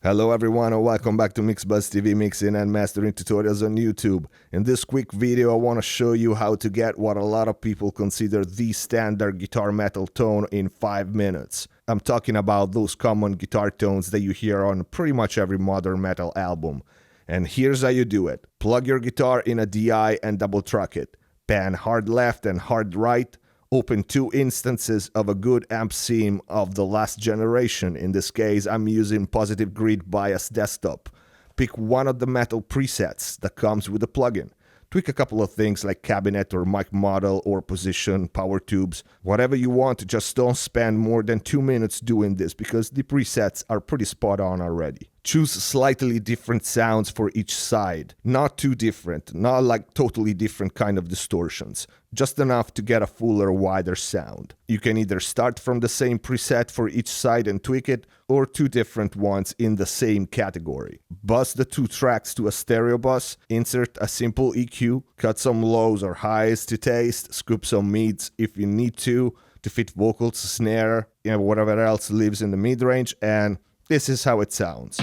Hello everyone and welcome back to MixBuzz TV mixing and mastering tutorials on YouTube. In this quick video I want to show you how to get what a lot of people consider the standard guitar metal tone in 5 minutes. I'm talking about those common guitar tones that you hear on pretty much every modern metal album. And here's how you do it. Plug your guitar in a DI and double track it. Pan hard left and hard right. Open 2 instances of a good amp sim of the last generation. In this case, I'm using Positive Grid Bias Desktop. Pick one of the metal presets that comes with the plugin. Tweak a couple of things like cabinet or mic model or position, power tubes, whatever you want, just don't spend more than 2 minutes doing this because the presets are pretty spot on already. Choose slightly different sounds for each side. Not too different, not like totally different kind of distortions. Just enough to get a fuller, wider sound. You can either start from the same preset for each side and tweak it, or 2 different ones in the same category. Bus the 2 tracks to a stereo bus, insert a simple EQ, cut some lows or highs to taste, scoop some mids if you need to fit vocals, snare, whatever else lives in the mid-range, and this is how it sounds.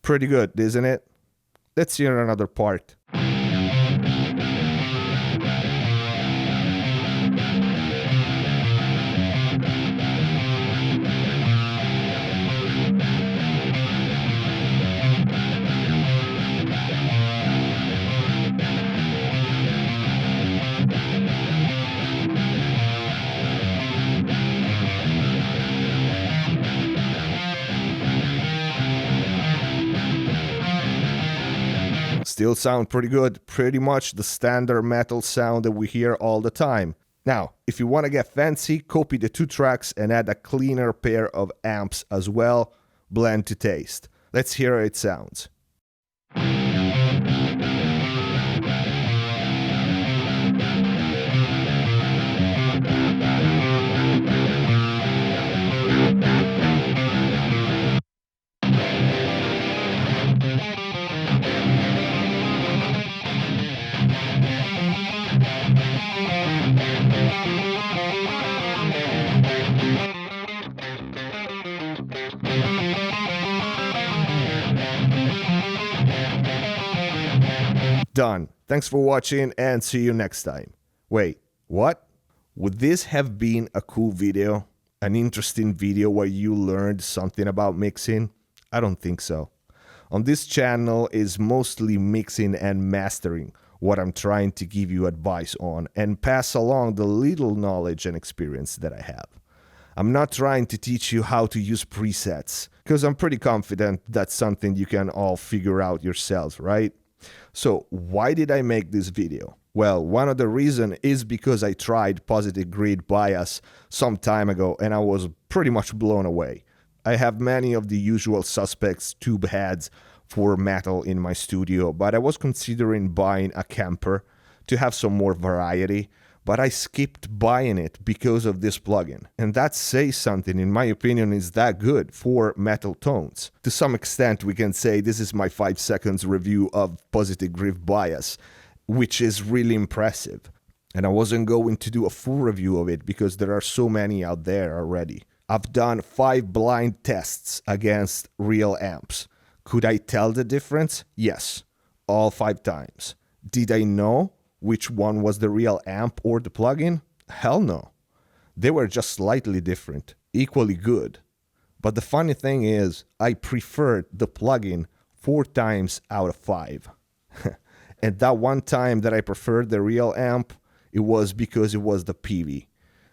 Pretty good, isn't it? Let's hear another part. Still sound pretty good, pretty much the standard metal sound that we hear all the time. Now, if you want to get fancy, copy the 2 tracks and add a cleaner pair of amps as well, blend to taste. Let's hear how it sounds. Done. Thanks for watching and see you next time. Wait, what? Would this have been a cool video? An interesting video where you learned something about mixing? I don't think so. On this channel is mostly mixing and mastering, what I'm trying to give you advice on and pass along the little knowledge and experience that I have. I'm not trying to teach you how to use presets, because I'm pretty confident that's something you can all figure out yourselves, right? So why did I make this video? Well, one of the reasons is because I tried Positive Grid Bias some time ago and I was pretty much blown away. I have many of the usual suspects tube heads for metal in my studio, but I was considering buying a Kemper to have some more variety, but I skipped buying it because of this plugin. And that says something, in my opinion, is that good for metal tones. To some extent, we can say this is my 5 seconds review of Positive Grid Bias, which is really impressive. And I wasn't going to do a full review of it because there are so many out there already. I've done 5 blind tests against real amps. Could I tell the difference? Yes, all 5 times. Did I know which one was the real amp or the plugin? Hell no. They were just slightly different, equally good. But the funny thing is, I preferred the plugin 4 times out of 5. And that one time that I preferred the real amp, it was because it was the Peavey,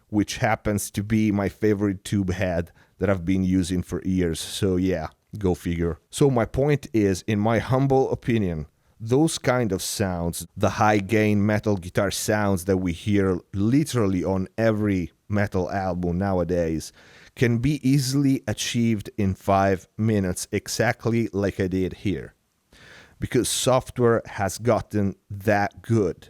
which happens to be my favorite tube head that I've been using for years. So yeah, go figure. So my point is, in my humble opinion, those kind of sounds, the high gain metal guitar sounds that we hear literally on every metal album nowadays, can be easily achieved in 5 minutes, exactly like I did here. Because software has gotten that good.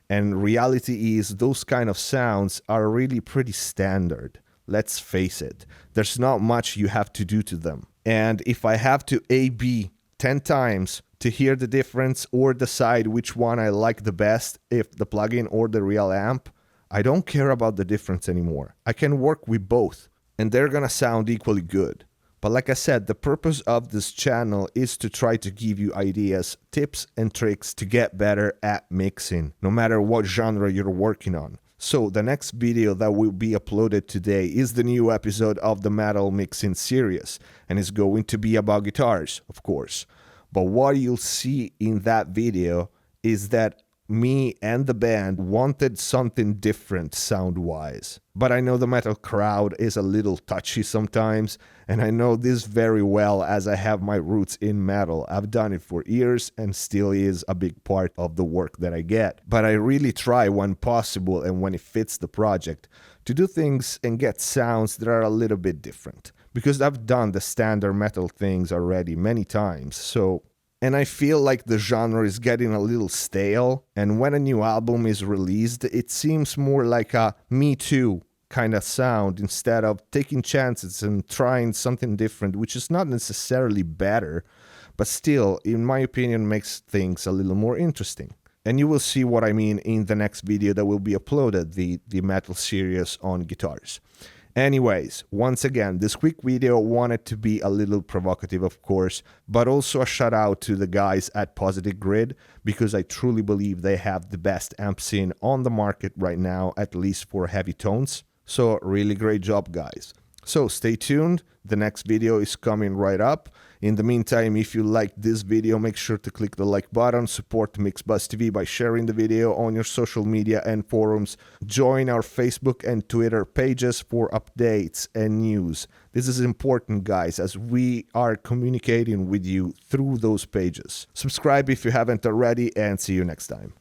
And reality is those kind of sounds are really pretty standard. Let's face it, there's not much you have to do to them. And if I have to A/B 10 times to hear the difference or decide which one I like the best, if the plugin or the real amp, I don't care about the difference anymore. I can work with both, and they're gonna sound equally good. But like I said, the purpose of this channel is to try to give you ideas, tips, and tricks to get better at mixing, no matter what genre you're working on. So the next video that will be uploaded today is the new episode of the Metal Mixing series, and it's going to be about guitars, of course. But what you'll see in that video is that me and the band wanted something different sound-wise. But I know the metal crowd is a little touchy sometimes, and I know this very well as I have my roots in metal. I've done it for years and still is a big part of the work that I get. But I really try when possible and when it fits the project to do things and get sounds that are a little bit different. Because I've done the standard metal things already many times, and I feel like the genre is getting a little stale, and when a new album is released, it seems more like a Me Too kind of sound instead of taking chances and trying something different, which is not necessarily better, but still, in my opinion, makes things a little more interesting. And you will see what I mean in the next video that will be uploaded, the metal series on guitars. Anyways, once again, this quick video wanted to be a little provocative, of course, but also a shout out to the guys at Positive Grid, because I truly believe they have the best amp scene on the market right now, at least for heavy tones. So really great job, guys. So stay tuned, the next video is coming right up. In the meantime, if you liked this video, make sure to click the like button, support MixBuzz TV by sharing the video on your social media and forums, join our Facebook and Twitter pages for updates and news. This is important, guys, as we are communicating with you through those pages. Subscribe if you haven't already, and see you next time.